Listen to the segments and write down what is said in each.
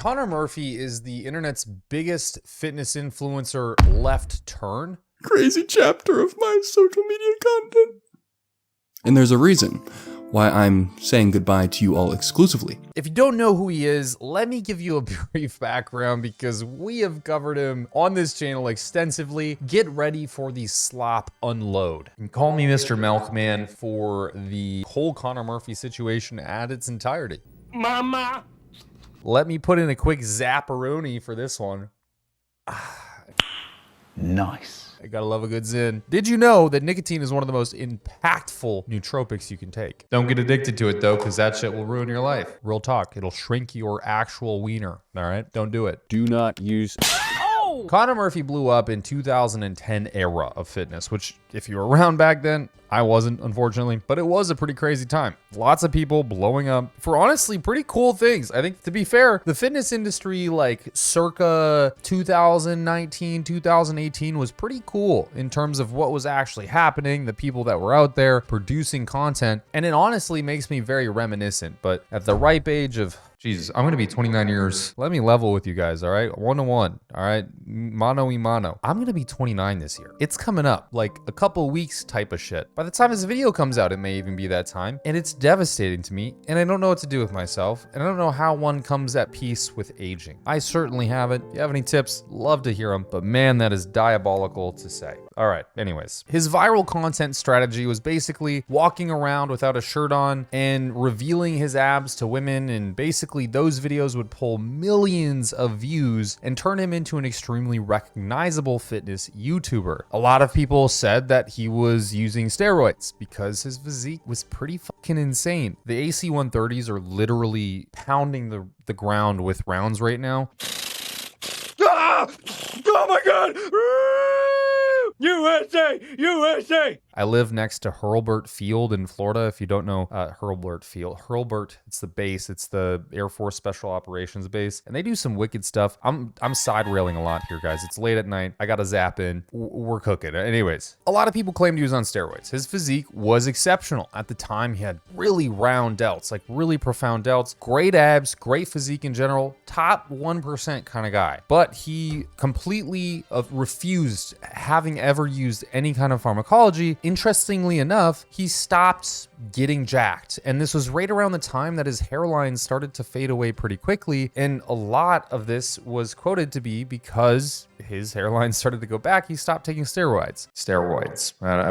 Conor Murphy is the internet's biggest fitness influencer left turn. Crazy chapter of my social media content. And there's a reason why I'm saying goodbye to you all exclusively. If you don't know who he is, let me give you a brief background because we have covered him on this channel extensively. Get ready for the slop unload. And call me Mr. Milkman for the whole Conor Murphy situation at its entirety. Mama! Let me put in a quick zapperoni for this one. Nice. I gotta love a good Zin. Did you know that nicotine is one of the most impactful nootropics you can take? Don't get addicted to it though, because that shit will ruin your life. Real talk, it'll shrink your actual wiener, all right? Don't do it. Do not use... Conor Murphy blew up in 2010 era of fitness, which if you were around back then, I wasn't, unfortunately, but it was a pretty crazy time. Lots of people blowing up for honestly pretty cool things. I think, to be fair, the fitness industry like circa 2019, 2018 was pretty cool in terms of what was actually happening, the people that were out there producing content, and it honestly makes me very reminiscent, but at the ripe age of Jesus, I'm gonna be 29 years. Let me level with you guys, all right? One-to-one, all right? Mano y mano. I'm gonna be 29 this year. It's coming up, like a couple weeks type of shit. By the time this video comes out, it may even be that time. And it's devastating to me, and I don't know what to do with myself, and I don't know how one comes at peace with aging. I certainly haven't. If you have any tips, love to hear them, but man, that is diabolical to say. All right, anyways. His viral content strategy was basically walking around without a shirt on and revealing his abs to women, and basically those videos would pull millions of views and turn him into an extremely recognizable fitness YouTuber. A lot of people said that he was using steroids because his physique was pretty fucking insane. The AC-130s are literally pounding the ground with rounds right now. Ah! Oh my God! USA! USA! I live next to Hurlburt Field in Florida. If you don't know Hurlburt Field, Hurlburt, it's the base. It's the Air Force Special Operations Base, and they do some wicked stuff. I'm side railing a lot here, guys. It's late at night. I got to zap in. We're cooking. Anyways, a lot of people claimed he was on steroids. His physique was exceptional. At the time, he had really round delts, like really profound delts, great abs, great physique in general, top 1% kind of guy. But he completely refused having ever used any kind of pharmacology. Interestingly enough, he stopped getting jacked. And this was right around the time that his hairline started to fade away pretty quickly. And a lot of this was quoted to be because his hairline started to go back, he stopped taking steroids.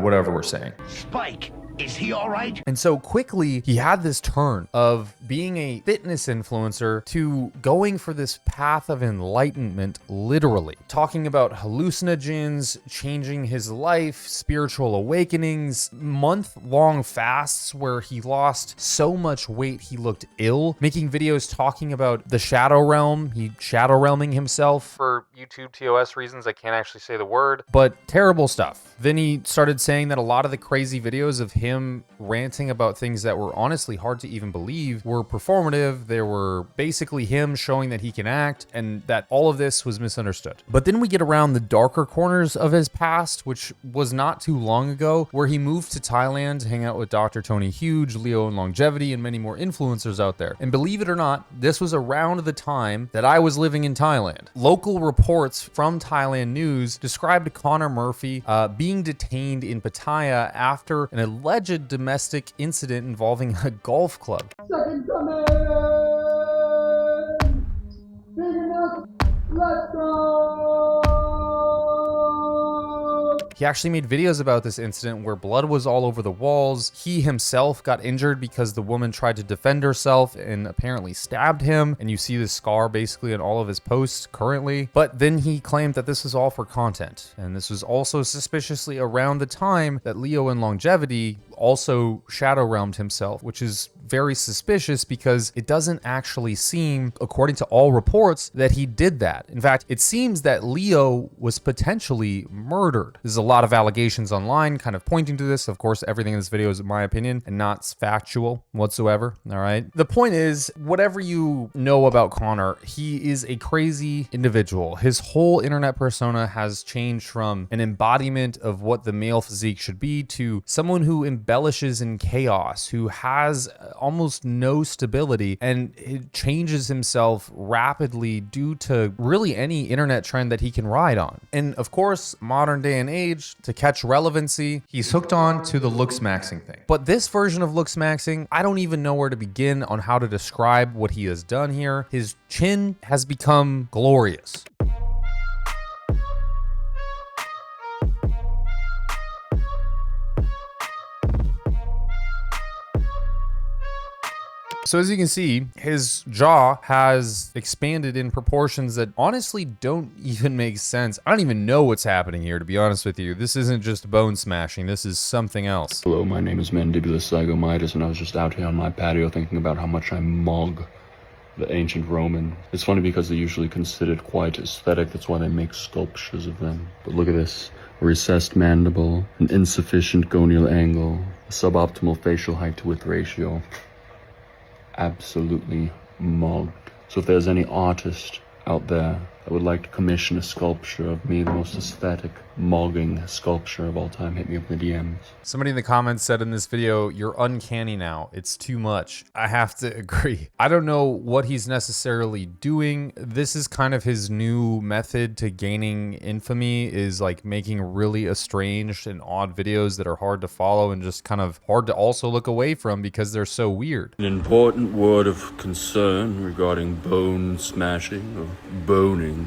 Whatever we're saying. Spike, is he all right? And so quickly, he had this turn of being a fitness influencer to going for this path of enlightenment, literally. Talking about hallucinogens, changing his life, spiritual awakenings, month-long fasts where he lost so much weight he looked ill, making videos talking about the shadow realm, he shadow realming himself for YouTube TOS reasons. I can't actually say the word, but terrible stuff. Then he started saying that a lot of the crazy videos of him ranting about things that were honestly hard to even believe were performative. They were basically him showing that he can act, and that all of this was misunderstood. But then we get around the darker corners of his past, which was not too long ago, where he moved to Thailand to hang out with Dr. Tony Huge, Leo and Longevity, and many more influencers out there. And believe it or not, this was around the time that I was living in Thailand. Local reports from Thailand News described Conor Murphy being detained in Pattaya after an alleged domestic incident involving a golf club. Second coming! Big enough! Let's go! He actually made videos about this incident where blood was all over the walls. He himself got injured because the woman tried to defend herself and apparently stabbed him. And you see the scar basically in all of his posts currently. But then he claimed that this was all for content. And this was also suspiciously around the time that Leo and Longevity also shadow realmed himself, which is very suspicious because it doesn't actually seem, according to all reports, that he did that. In fact, it seems that Leo was potentially murdered. There's a lot of allegations online kind of pointing to this. Of course, everything in this video is my opinion and not factual whatsoever, all right? The point is, whatever you know about Conor, he is a crazy individual. His whole internet persona has changed from an embodiment of what the male physique should be to someone who embellishes in chaos, who has almost no stability, and it changes himself rapidly due to really any internet trend that he can ride on. And of course, modern day and age, to catch relevancy, he's hooked on to the looksmaxxing thing. But this version of looksmaxxing, I don't even know where to begin on how to describe what he has done here. His chin has become glorious. So as you can see, his jaw has expanded in proportions that honestly don't even make sense. I don't even know what's happening here, to be honest with you. This isn't just bone smashing. This is something else. Hello, my name is Mandibular Zygomitis, and I was just out here on my patio thinking about how much I mog the ancient Roman. It's funny because they're usually considered quite aesthetic. That's why they make sculptures of them. But look at this. A recessed mandible, an insufficient gonial angle, a suboptimal facial height to width ratio. Absolutely mogged. So if there's any artist out there that would like to commission a sculpture of me, the most aesthetic, mogging sculpture of all time, hit me up in the DMs. Somebody in the comments said in this video, "You're uncanny now. It's too much." I have to agree. I don't know what he's necessarily doing. This is kind of his new method to gaining infamy, is like making really estranged and odd videos that are hard to follow and just kind of hard to also look away from because they're so weird. An important word of concern regarding bone smashing, or boning,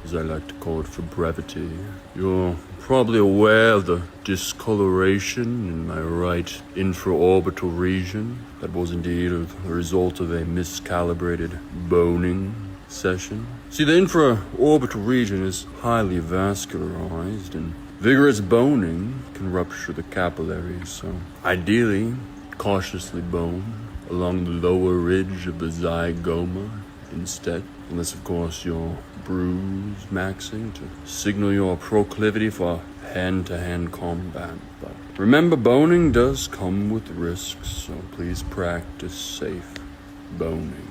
as I like to call it for brevity. You're probably aware of the discoloration in my right infraorbital region. That was indeed a result of a miscalibrated boning session. See, the infraorbital region is highly vascularized, and vigorous boning can rupture the capillaries, so ideally, cautiously bone along the lower ridge of the zygoma instead. Unless, of course, you're bruise maxing to signal your proclivity for hand-to-hand combat. But remember, boning does come with risks, so please practice safe boning.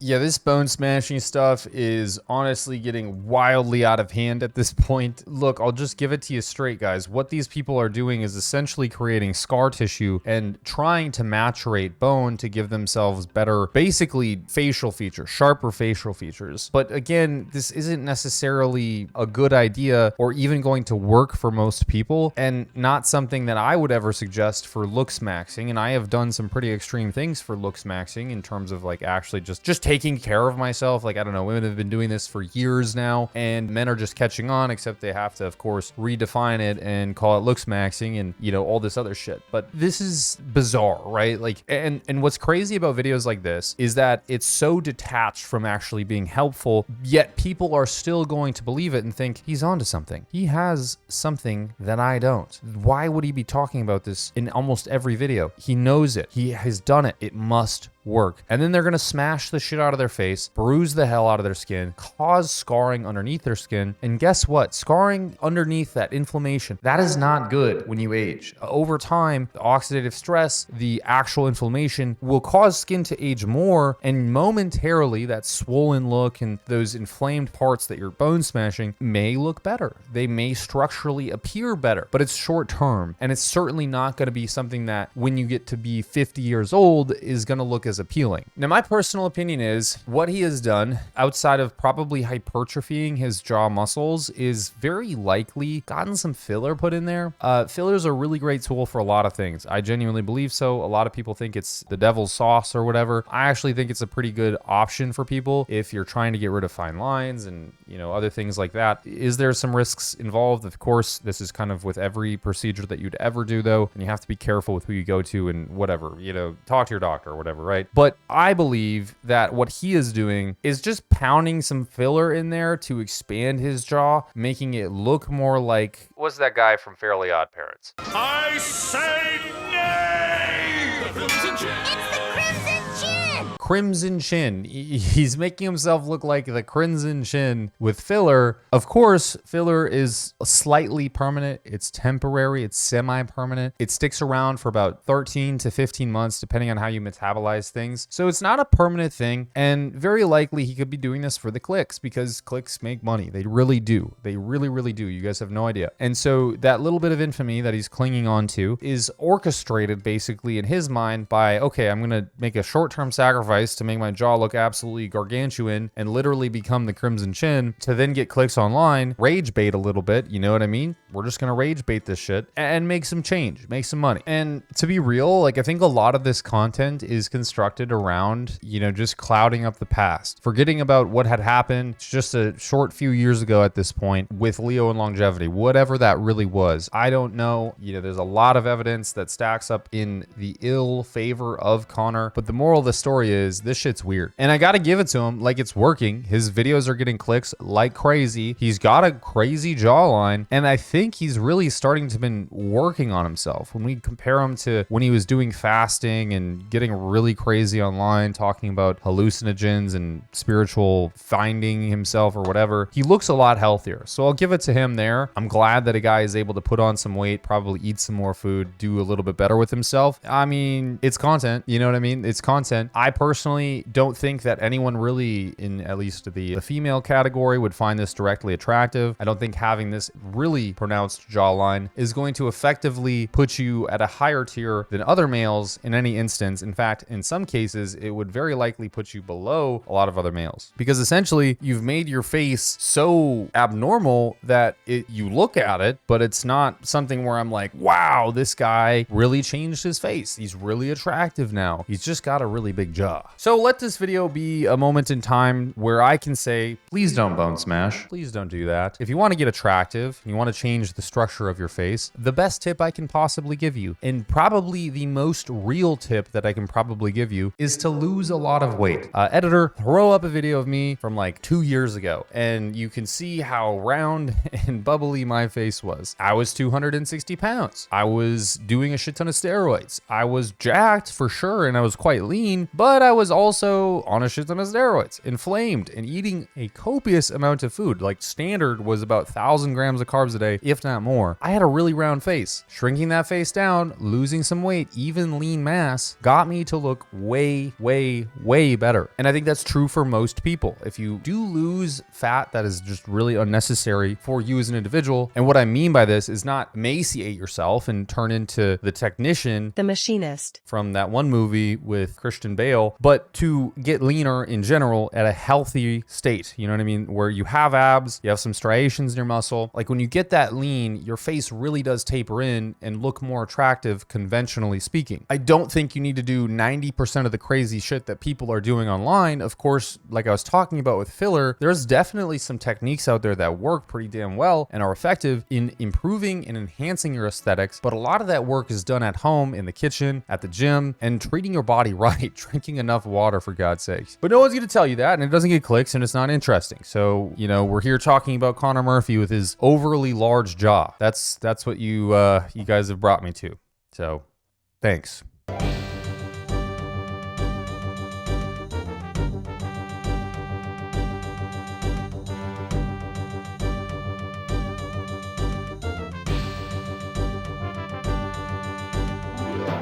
Yeah, this bone smashing stuff is honestly getting wildly out of hand at this point. Look, I'll just give it to you straight, guys. What these people are doing is essentially creating scar tissue and trying to maturate bone to give themselves better, basically facial features, sharper facial features. But again, this isn't necessarily a good idea or even going to work for most people, and not something that I would ever suggest for looksmaxing. And I have done some pretty extreme things for looksmaxing in terms of like actually just taking care of myself. Like, I don't know, women have been doing this for years now, and men are just catching on, except they have to, of course, redefine it and call it looksmaxing and, you know, all this other shit. But this is bizarre, right? Like, and what's crazy about videos like this is that it's so detached from actually being helpful, yet people are still going to believe it and think he's onto something. He has something that I don't. Why would he be talking about this in almost every video? He knows it. He has done it. It must work. And then they're gonna smash the shit out of their face, bruise the hell out of their skin, cause scarring underneath their skin. And guess what? Scarring underneath that inflammation, that is not good when you age. Over time, the oxidative stress, the actual inflammation will cause skin to age more, and momentarily that swollen look and those inflamed parts that you're bone smashing may look better. They may structurally appear better, but it's short term, and it's certainly not gonna be something that when you get to be 50 years old is gonna look as appealing. Now, my personal opinion is what he has done, outside of probably hypertrophying his jaw muscles, is very likely gotten some filler put in there. Fillers are a really great tool for a lot of things. I genuinely believe so. A lot of people think it's the devil's sauce or whatever. I actually think it's a pretty good option for people if you're trying to get rid of fine lines and, you know, other things like that. Is there some risks involved? Of course, this is kind of with every procedure that you'd ever do, though, and you have to be careful with who you go to and whatever, you know, talk to your doctor or whatever, right? But I believe that what he is doing is just pounding some filler in there to expand his jaw, making it look more like, what's that guy from Fairly Odd Parents? I say nay! The Crimson Chin! It's the Crimson Chin! crimson chin. He's making himself look like the crimson chin with filler. Of course, filler is slightly permanent. It's temporary. It's semi-permanent. It sticks around for about 13 to 15 months, depending on how you metabolize things. So it's not a permanent thing. And very likely he could be doing this for the clicks, because clicks make money. They really do. They really, really do. You guys have no idea. And so that little bit of infamy that he's clinging on to is orchestrated basically in his mind by, okay, I'm going to make a short-term sacrifice to make my jaw look absolutely gargantuan and literally become the crimson chin to then get clicks online, rage bait a little bit. You know what I mean? We're just going to rage bait this shit and make some change, make some money. And to be real, like, I think a lot of this content is constructed around, you know, just clouding up the past, forgetting about what had happened just a short few years ago at this point with Leo and longevity, whatever that really was. I don't know. You know, there's a lot of evidence that stacks up in the ill favor of Conor, but the moral of the story is this shit's weird. And I got to give it to him. Like, it's working. His videos are getting clicks like crazy. He's got a crazy jawline, and I think he's really starting to been working on himself. When we compare him to when he was doing fasting and getting really crazy online, talking about hallucinogens and spiritual finding himself or whatever, he looks a lot healthier. So I'll give it to him there. I'm glad that a guy is able to put on some weight, probably eat some more food, do a little bit better with himself. I mean, it's content. You know what I mean? It's content. I personally don't think that anyone really, in at least the female category, would find this directly attractive. I don't think having this really pronounced jawline is going to effectively put you at a higher tier than other males in any instance. In fact, in some cases, it would very likely put you below a lot of other males, because essentially you've made your face so abnormal that you look at it, but it's not something where I'm like, wow, this guy really changed his face. He's really attractive now. He's just got a really big jaw. So let this video be a moment in time where I can say, please don't bone smash. Please don't do that. If you want to get attractive, and you want to change the structure of your face, the best tip I can possibly give you, and probably the most real tip that I can probably give you, is to lose a lot of weight. Editor, throw up a video of me from like 2 years ago, and you can see how round and bubbly my face was. I was 260 pounds. I was doing a shit ton of steroids. I was jacked for sure, and I was quite lean, but I was also on a shit ton of steroids, inflamed, and eating a copious amount of food. Like, standard was about 1,000 grams of carbs a day, if not more. I had a really round face. Shrinking that face down, losing some weight, even lean mass, got me to look way, way, way better. And I think that's true for most people. If you do lose fat that is just really unnecessary for you as an individual, and what I mean by this is not emaciate yourself and turn into the technician, the machinist from that one movie with Christian Bale, but to get leaner in general at a healthy state. You know what I mean? Where you have abs, you have some striations in your muscle. Like, when you get that lean, your face really does taper in and look more attractive, conventionally speaking. I don't think you need to do 90% of the crazy shit that people are doing online. Of course, like I was talking about with filler, there's definitely some techniques out there that work pretty damn well and are effective in improving and enhancing your aesthetics. But a lot of that work is done at home, in the kitchen, at the gym, and treating your body right, drinking enough water, for God's sakes. But no one's going to tell you that, and it doesn't get clicks, and it's not interesting. So, you know, we're here talking about Conor Murphy with his overly large jaw. That's what you guys have brought me to. So, thanks.